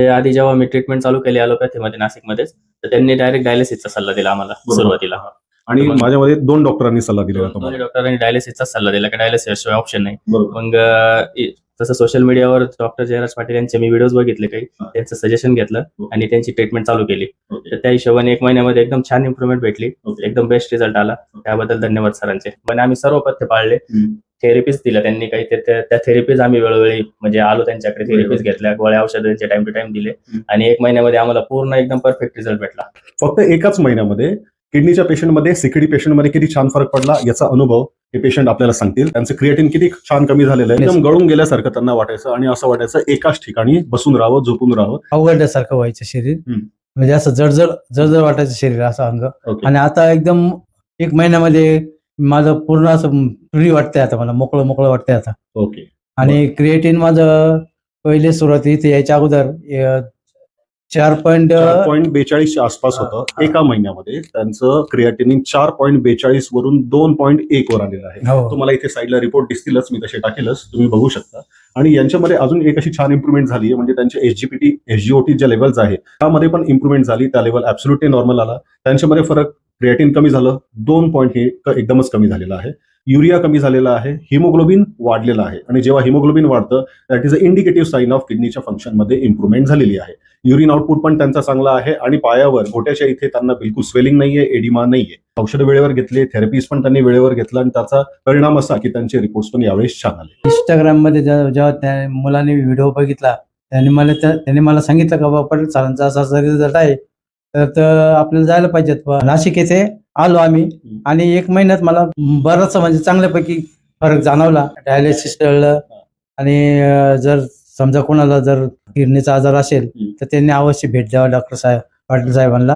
आधी जेव्हा मी ट्रीटमेंट चालू केली ॲलोपॅथीमध्ये नाशिकमध्येच, तर त्यांनी डायरेक्ट डायलिसिसचा सल्ला दिला आम्हाला सुरुवातीला. आणि माझ्यामध्ये 2 डॉक्टरांनी सल्ला दिलेला दोन्ही तुम्हाला. डॉक्टरांनी डायलिसिसचा सल्ला दिला की डायलिसिस शिवाय ऑप्शन नाही. बरोबर. मग तसं सोशल मीडियावर डॉक्टर जयराज पाटील यांचे मी व्हिडिओज बघितले काही, त्यांचं सजेशन घेतलं आणि त्यांची ट्रीटमेंट चालू केली. तर त्या हिशोबाने 1 महिन्यामध्ये एकदम छान इम्प्रुव्हमेंट भेटली, एकदम बेस्ट रिझल्ट आला. त्याबद्दल धन्यवाद सरांचे. पण आम्ही सर्व पथ्य पाळले, थेरपीज दिल्या त्यांनी काही, त्या थेरपीज आम्ही वेळोवेळी म्हणजे आलो त्यांच्याकडे, थेरपीज घेतल्या, गोळ्या औषधांचे टाइम टू टाइम दिले आणि 1 महिन्यामध्ये आम्हाला पूर्ण एकदम परफेक्ट रिझल्ट भेटला. फक्त एकाच महिन्यामध्ये किडनीच्या पेशंटमध्ये, सीकेडी पेशंटमध्ये किती छान फरक पडला याचा अनुभव हे पेशंट आपल्याला सांगतील. त्यांचं क्रिएटिन किती छान कमी झालेलं आहे, एकदम गळून गेल्यासारखं त्यांना वाटायचं आणि असं वाटायचं एकाच ठिकाणी बसून राहावं, झोपून राहावं, अवघडल्यासारखं व्हायचं शरीर. म्हणजे असं जडजड वाटायचं शरीर, असं अंग. आणि आता एकदम 1 महिन्यामध्ये माझं पूर्ण असं फ्री वाटतंय, आता मला मोकळं वाटतंय आता. ओके. आणि क्रिएटिन माझं पहिले सुरुवाती इथे यायच्या अगोदर 4.42 आसपास होतं. एका महिन्यामध्ये त्यांचं क्रिएटिनिन 4.42 वरून 2.1 वर आलेलं आहे. तुम्हाला इथे साईडला रिपोर्ट दिसतीलच, मी तसे टाकेलच, तुम्ही बघू शकता. आणि यांच्यामध्ये अजून एक अशी छान इम्प्रुव्हमेंट झाली आहे, म्हणजे त्यांचे एसजीपीटी एसजीओटी ज्या लेवल्स आहे त्यामध्ये पण इम्प्रुव्हमेंट झाली. त्या लेवल ऍब्सोल्युटली नॉर्मल आला. त्यांच्यामध्ये फरक, क्रिएटिन कमी झालं, 2 पॉईंट हे एकदमच कमी झालेलं आहे. युरिया कमी झालेला आहे, हिमोग्लोबिन वाढलेलं आहे. आणि जेव्हा हिमोग्लोबिन वाढतं that is a indicative sign of किडनीच्या फंक्शनमध्ये इम्प्रुव्हमेंट झालेली आहे. युरिन आउटपुट पण त्यांचा चांगला आहे आणि पायावर घोट्याच्या इथे त्यांना बिलकुल स्वेलिंग नाहीये, एडिमा नाहीये. औषधं वेळेवर घेतले, थेरपीज पण त्यांनी वेळेवर घेतला आणि त्याचा परिणाम असा की त्यांचे रिपोर्ट्स पण यावेळेस छान आले. इंस्टाग्राम मध्ये जेव्हा त्या मुलाने व्हिडिओ बघितला, त्यांनी मला सांगितलं का बाबा सरांचा असा रिझल्ट आहे, तर आपल्याला जायला पाहिजेत. नाशिक येथे आलो आम्ही आणि 1 महिन्यात मला बराचसा म्हणजे चांगल्यापैकी फरक जाणवला. डायलिसिस टळलं आणि जर समजा कोणाला जर किडनीचा आजार असेल तर त्यांनी अवश्य भेट द्यावा डॉक्टर साहेब, पाटील साहेबांना.